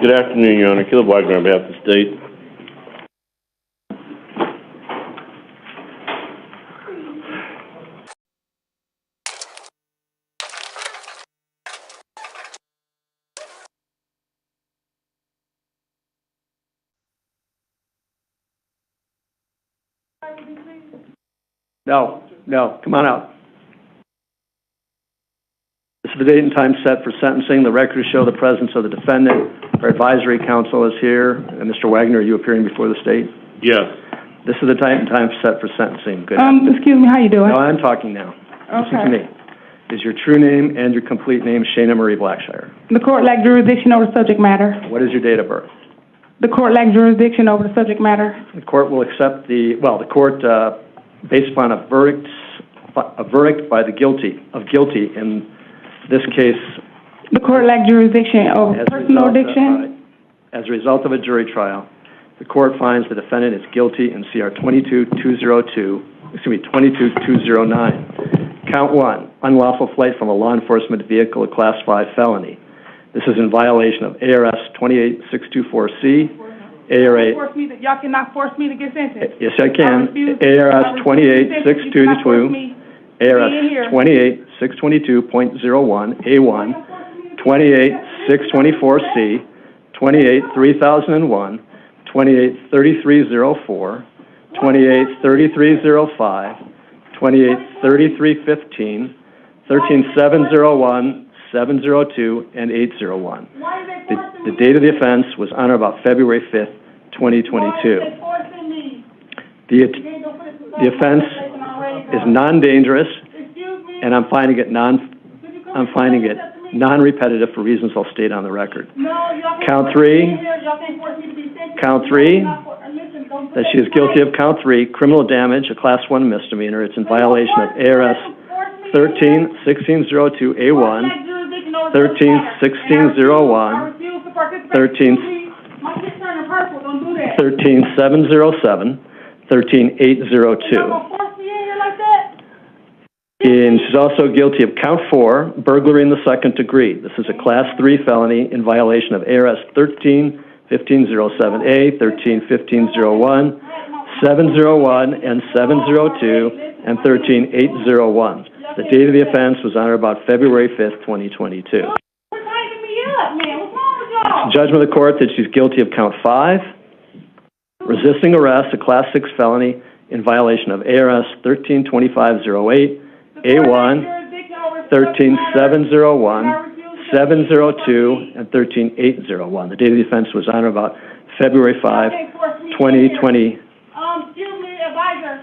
Good afternoon, Your Honor. Caleb Wagner on behalf of the state. No, come on out. This is the date and time set for sentencing. The records show the presence of the defendant. Our advisory counsel is here. And Mr. Wagner, are you appearing before the state? Yes. This is the date and time set for sentencing. Good. Excuse me, how you doing? No, I'm talking now. Okay. Listen to me. Is your true name and your complete name Shayna Marie Blackshire? The court lacked jurisdiction over the subject matter. What is your date of birth? The court lacked jurisdiction over the subject matter. The court will accept the court, based upon a verdict by the guilty in this case. The court lacked jurisdiction over personal addiction. As a result of a jury trial, the court finds the defendant is guilty in CR 22-209. Count 1, unlawful flight from a law enforcement vehicle, a Class 5 felony. This is in violation of ARS 28624C. Y'all cannot force me to get sentenced. Yes, I can. ARS 28622, ARS 28622.01, A1, 28624C, 283001, 283304, 283305, 283315, 13701, 702, and 801. The date of the offense was on or about February 5th, 2022. The offense is non-dangerous, and I'm finding it non-repetitive for reasons I'll state on the record. Count 3, that she is guilty of count 3, criminal damage, a Class 1 misdemeanor. It's in violation of ARS 13-1602A1, 13-1601, 13-707, 13-802. And she's also guilty of count 4, burglary in the second degree. This is a Class 3 felony in violation of ARS 13-1507A, 13-1501, 701, and 702, and 13-801. The date of the offense was on or about February 5th, 2022. Judgment of the court that she's guilty of count 5, resisting arrest, a Class 6 felony in violation of ARS 13-2508, A1, 13-701, 702, and 13-801. The date of the offense was on or about February 5, 2020. Excuse me, advisor.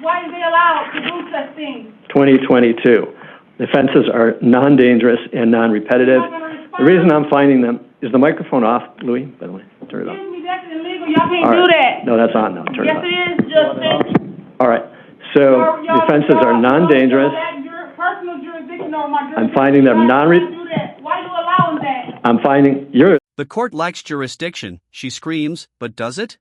Why is they allowed to do such things? 2022. The offenses are non-dangerous and non-repetitive. The reason I'm finding them is the microphone off, Louis, by the way. Turn it off. Excuse me, that's illegal. Y'all can't do that. No, that's on now. Turn it yes, off. it is, Justice. All right. So the offenses are non-dangerous. I'm finding them non-repetitive. Why are you allowing that? I'm finding you're. The court lacks jurisdiction, she screams, but does it?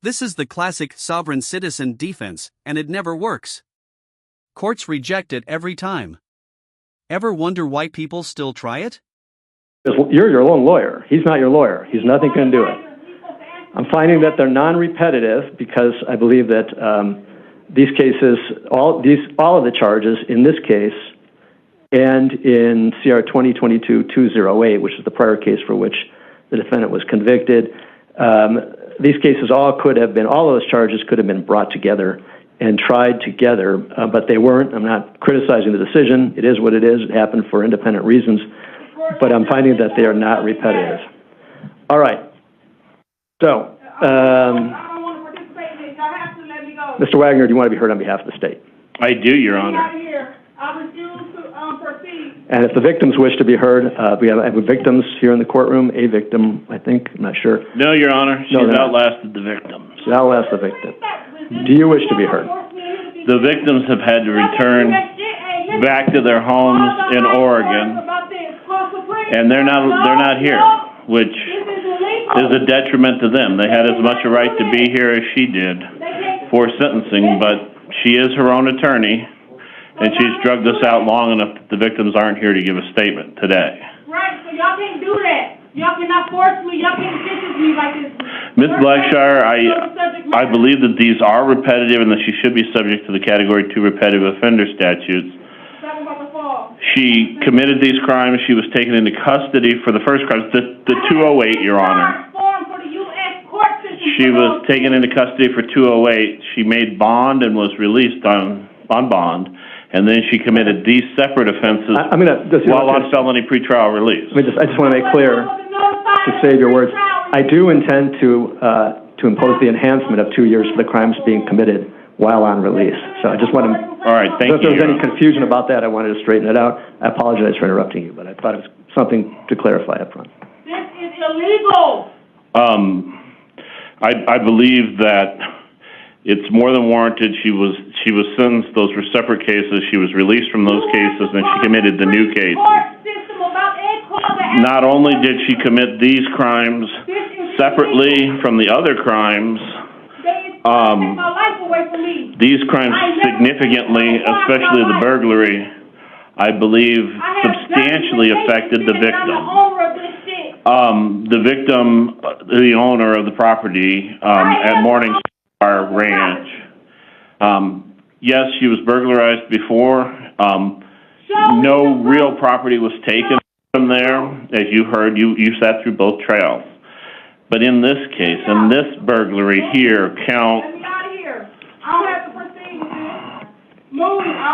This is the classic sovereign citizen defense, and it never works. Courts reject it every time. Ever wonder why people still try it? You're your own lawyer. He's not your lawyer. He's nothing can do it. I'm finding that they're non-repetitive because I believe that these cases, all of the charges in this case and in CR 2022-208, which is the prior case for which the defendant was convicted, these cases all of those charges could have been brought together and tried together, but they weren't. I'm not criticizing the decision. It is what it is. It happened for independent reasons, but I'm finding that they are not repetitive. All right. So, Mr. Wagner, do you want to be heard on behalf of the state? I do, Your Honor. I refuse to proceed. And if the victims wish to be heard, we have victims here in the courtroom. A victim, I think. I'm not sure. No, Your Honor. She's outlasted the victims. She's outlasted the victim. Do you wish to be heard? The victims have had to return back to their homes in Oregon, and they're not here, which is a detriment to them. They had as much a right to be here as she did for sentencing, but she is her own attorney, and she's drugged us out long enough that the victims aren't here to give a statement today. Right, so y'all can't do that. Y'all cannot force me, y'all can't sentence me like this. Ms. Blackshire, I believe that these are repetitive and that she should be subject to the Category 2 repetitive offender statutes. Talking about the fall. She committed these crimes. She was taken into custody for the first crimes, the 208, Your Honor. She was taken into custody for 208. She made bond and was released on bond, and then she committed these separate offenses while on felony pretrial release. I just want to make clear, to save your words, I do intend to impose the enhancement of 2 years for the crimes being committed while on release. So I just want to... All right, thank you. If there was any confusion about that, I wanted to straighten it out. I apologize for interrupting you, but I thought it was something to clarify up front. This is illegal. I believe that it's more than warranted. She was sentenced. Those were separate cases. She was released from those cases, and she committed the new cases. Not only did she commit these crimes separately from the other crimes, these crimes significantly, especially the burglary, I believe substantially affected the victim. The victim, the owner of the property at Morningstar Ranch. Yes, she was burglarized before. No real property was taken from there. As you heard, you sat through both trials. But in this case, in this burglary here, count... Let me out of here. I don't have to proceed with this. Move. I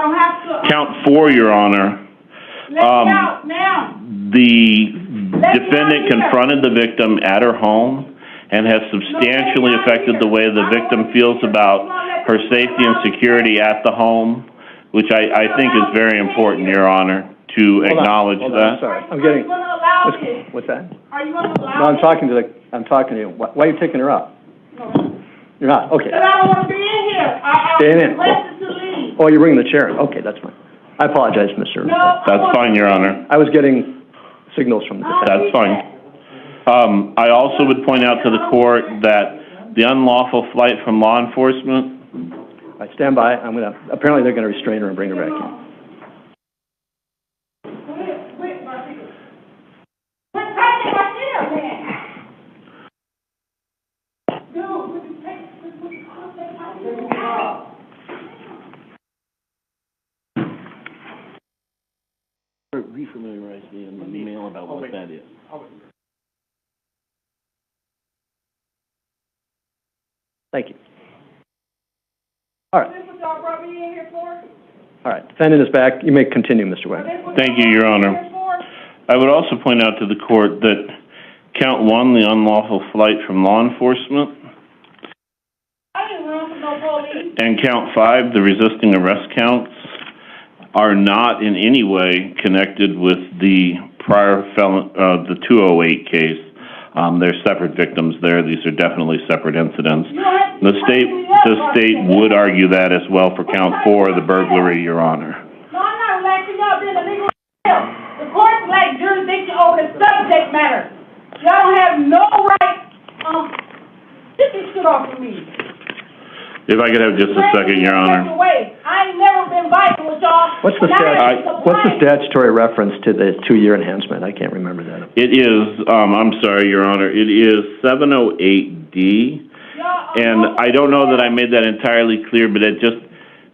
don't have to. Count 4, Your Honor. Let me out now. The defendant confronted the victim at her home and has substantially affected the way the victim feels about her safety and security at the home, which I think is very important, Your Honor, to acknowledge that. I'm sorry. I'm getting... What's that? Are you going to allow No, I'm talking to you. Why are you taking her up? No. You're not? Okay. Because I don't want to be in here. Staying in. Requested to leave. Oh, you're bringing the chair in. Okay, that's fine. I apologize, Mr. No. That's fine, Your Honor. I was getting signals from the defense. That's fine. I also would point out to the court that the unlawful flight from law enforcement... I stand by. Apparently they're going to restrain her and bring her back in. Refamiliarize me in the email about what that is. Thank you. All right. This is what y'all brought me in here for? All right. Defendant is back. You may continue, Mr. Wagner. Thank you, Your Honor. I would also point out to the court that count 1, the unlawful flight from law enforcement, I didn't run from no police. and count 5, the resisting arrest counts, are not in any way connected with the prior the 208 case. They're separate victims there. These are definitely separate incidents. The state would argue that as well for count 4, the burglary, Your Honor. No, I'm not relaxing. Y'all been illegal. The court lacks jurisdiction over the subject matter. Y'all don't have no right. Get this shit off of me. If I could have just a second, Your Honor. I ain't never been violent with y'all. What's the statutory reference to the 2-year enhancement? I can't remember that. It is, I'm sorry, Your Honor, it is 708D, and I don't know that I made that entirely clear, but it just,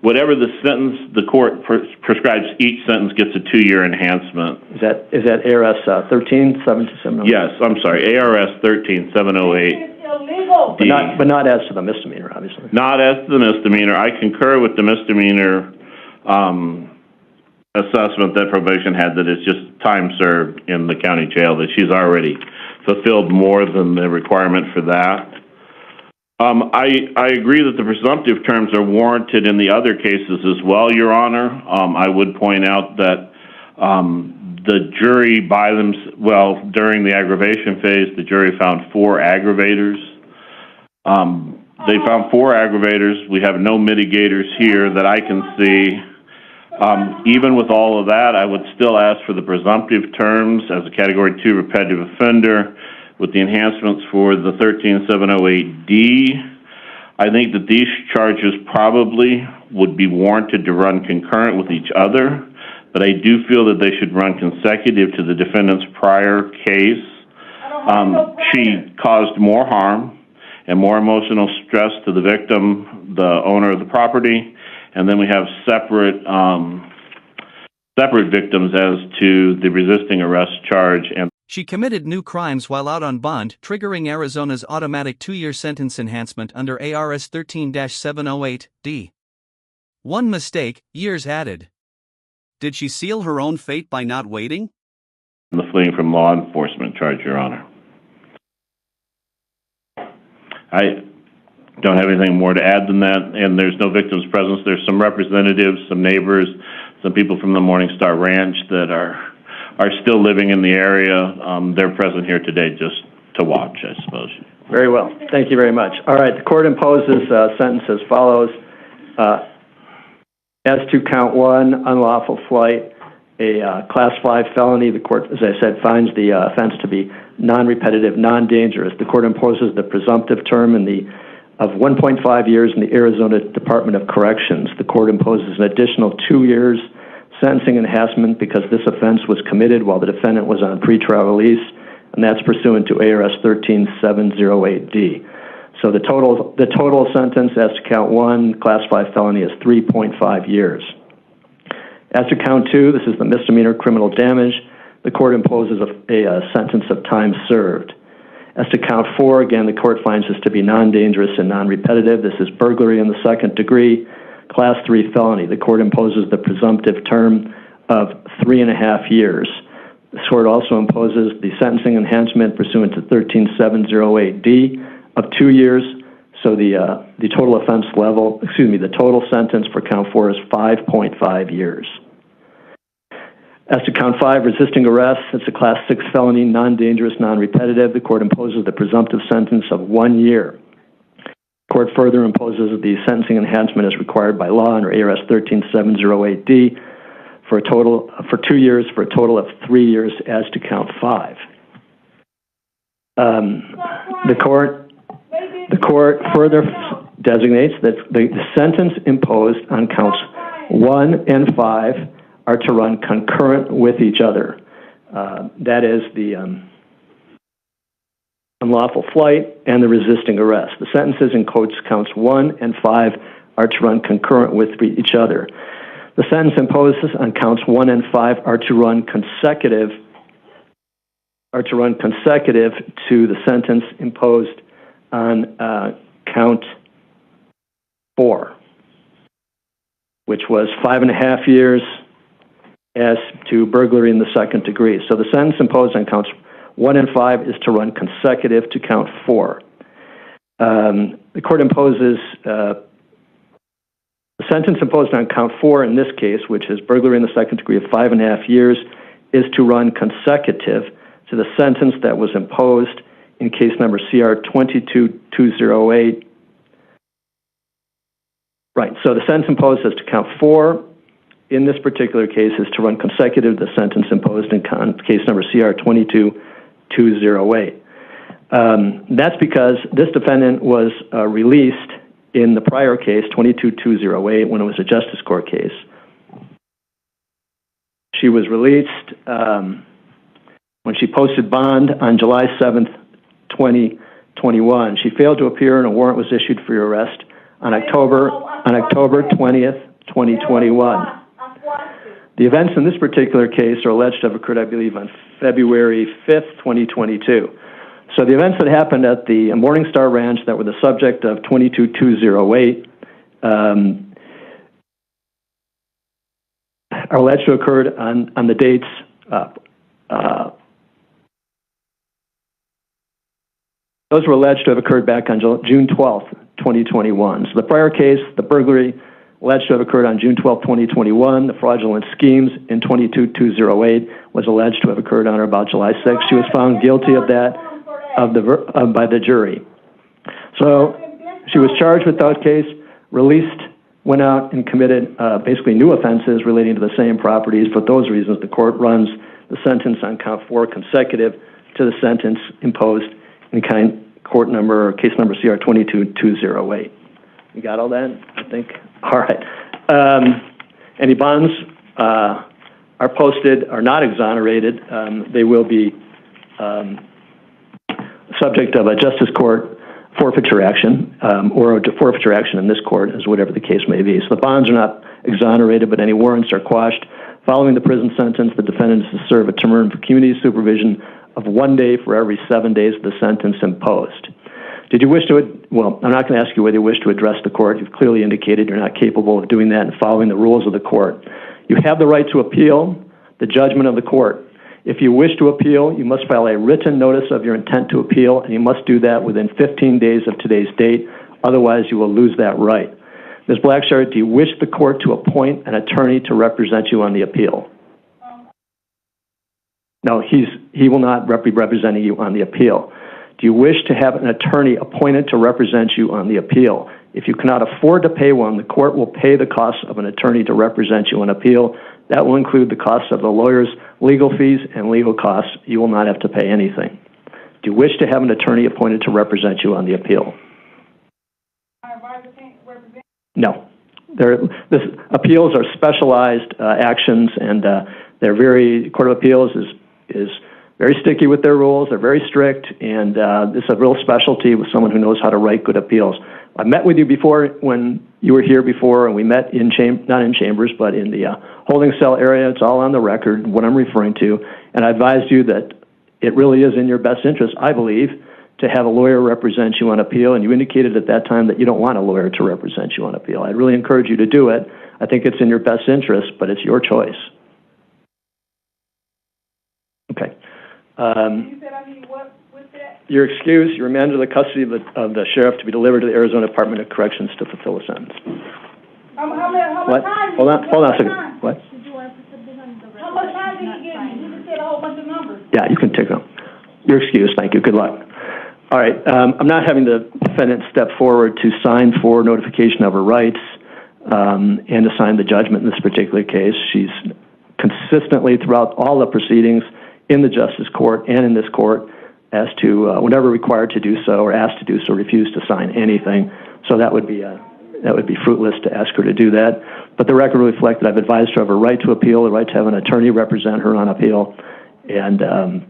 whatever the sentence, the court prescribes, each sentence gets a 2-year enhancement. Is that ARS 13-707? Yes, I'm sorry, ARS 13708. Illegal. But not as to the misdemeanor, obviously. Not as to the misdemeanor. I concur with the misdemeanor assessment that probation had, that it's just time served in the county jail, that she's already fulfilled more than the requirement for that. I agree that the presumptive terms are warranted in the other cases as well, Your Honor. I would point out that the jury during the aggravation phase, the jury found 4 aggravators. They found 4 aggravators. We have no mitigators here that I can see. Even with all of that, I would still ask for the presumptive terms as a Category 2 repetitive offender with the enhancements for the 13708D. I think that these charges probably would be warranted to run concurrent with each other. but I do feel that they should run consecutive to the defendant's prior case. She caused more harm and more emotional stress to the victim, the owner of the property, and then we have separate victims as to the resisting arrest charge. And she committed new crimes while out on bond, triggering Arizona's automatic 2-year sentence enhancement under ARS 13-708D. One mistake, years added. Did she seal her own fate by not waiting? The fleeing from law enforcement charge, Your Honor. I don't have anything more to add than that, and there's no victim's presence. There's some representatives, some neighbors, some people from the Morningstar Ranch that are still living in the area. They're present here today just to watch, I suppose. Very well. Thank you very much. All right, the court imposes a sentence as follows. As to count 1, unlawful flight, a Class 5 felony, the court, as I said, finds the offense to be non-repetitive, non-dangerous. The court imposes the presumptive term of 1.5 years in the Arizona Department of Corrections. The court imposes an additional 2 years sentencing enhancement because this offense was committed while the defendant was on pretrial release, and that's pursuant to ARS 13-708D. So the total sentence as to count 1, Class 5 felony, is 3.5 years. As to count 2, this is the misdemeanor criminal damage. The court imposes a sentence of time served. As to count 4, again, the court finds this to be non-dangerous and non-repetitive. This is burglary in the second degree, Class 3 felony. The court imposes the presumptive term of 3.5 years. This court also imposes the sentencing enhancement pursuant to 13-708D of 2 years. So the total offense level, the total sentence for count 4 is 5.5 years. As to count 5, resisting arrest, it's a Class 6 felony, non-dangerous, non-repetitive. The court imposes the presumptive sentence of 1 year. The court further imposes the sentencing enhancement as required by law under ARS 13-708D for 2 years for a total of 3 years as to count 5. The court further designates that the sentence imposed on counts 1 and 5 are to run concurrent with each other. That is the unlawful flight and the resisting arrest. The sentences in counts 1 and 5 are to run concurrent with each other. The sentence imposed on counts 1 and 5 are to run consecutive to the sentence imposed on count 4, which was 5.5 years as to burglary in the second degree. So the sentence imposed on counts 1 and 5 is to run consecutive to count 4. The court imposes the sentence imposed on count 4 in this case, which is burglary in the second degree of 5.5 years, is to run consecutive to the sentence that was imposed in case number CR 22-208. Right, so the sentence imposed as to count 4 in this particular case is to run consecutive to the sentence imposed in case number CR 22-208. That's because this defendant was released in the prior case, 22-208, when it was a justice court case. She was released when she posted bond on July 7th, 2021. She failed to appear and a warrant was issued for her arrest on October 20th, 2021. The events in this particular case are alleged to have occurred, I believe, on February 5th, 2022. So the events that happened at the Morningstar Ranch that were the subject of 22-208 are alleged to have occurred on the dates those were alleged to have occurred back on June 12th, 2021. So the prior case, the burglary, alleged to have occurred on June 12, 2021. The fraudulent schemes in 22-208 was alleged to have occurred on or about July 6th. She was found guilty of that by the jury. So she was charged with that case, released, went out and committed basically new offenses relating to the same properties. For those reasons, the court runs the sentence on count 4 consecutive to the sentence imposed in case number CR 22-208. You got all that, I think? All right. Any bonds are posted are not exonerated, they will be subject of a justice court forfeiture action, or a forfeiture action in this court, as whatever the case may be. So the bonds are not exonerated, but any warrants are quashed. Following the prison sentence, the defendant is to serve a term of community supervision of 1 day for every 7 days of the sentence imposed. Did you wish to, well, I'm not going to ask you whether you wish to address the court. You've clearly indicated you're not capable of doing that and following the rules of the court. You have the right to appeal the judgment of the court. If you wish to appeal, you must file a written notice of your intent to appeal, and you must do that within 15 days of today's date. Otherwise, you will lose that right. Ms. Blackshear, do you wish the court to appoint an attorney to represent you on the appeal? No, he will not be representing you on the appeal. Do you wish to have an attorney appointed to represent you on the appeal? If you cannot afford to pay one, the court will pay the costs of an attorney to represent you on appeal. That will include the costs of the lawyer's legal fees and legal costs. You will not have to pay anything. Do you wish to have an attorney appointed to represent you on the appeal? No. Appeals are specialized actions, and Court of Appeals is very sticky with their rules. They're very strict, and this is a real specialty with someone who knows how to write good appeals. I met with you before when you were here before, and we met not in chambers, but in the holding cell area. It's all on the record, what I'm referring to, and I advised you that it really is in your best interest, I believe, to have a lawyer represent you on appeal, and you indicated at that time that you don't want a lawyer to represent you on appeal. I'd really encourage you to do it. I think it's in your best interest, but it's your choice. Okay. You said I need what with that? You're excused. You're remanded to the custody of the sheriff to be delivered to the Arizona Department of Corrections to fulfill a sentence. How much time? Hold on a second. What? How much time did you give me? You just said a whole bunch of numbers. Yeah, you can take them. You're excused. Thank you. Good luck. All right. I'm not having the defendant step forward to sign for notification of her rights and to sign the judgment in this particular case. She's consistently, throughout all the proceedings in the Justice Court and in this court, as to whenever required to do so or asked to do so, refused to sign anything. So that would be fruitless to ask her to do that. But the record will reflect that I've advised her of her right to appeal, the right to have an attorney represent her on appeal, and I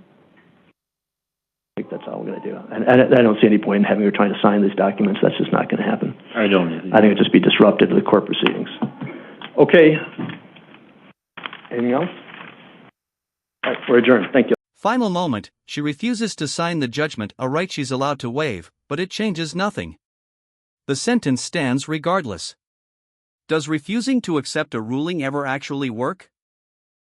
think that's all we're going to do. And I don't see any point in having her trying to sign these documents. That's just not going to happen. I don't either. I think it'd just be disruptive to the court proceedings. Okay. Anything else? All right, we're adjourned. Thank you. Final moment, she refuses to sign the judgment, a right she's allowed to waive, but it changes nothing. The sentence stands regardless. Does refusing to accept a ruling ever actually work?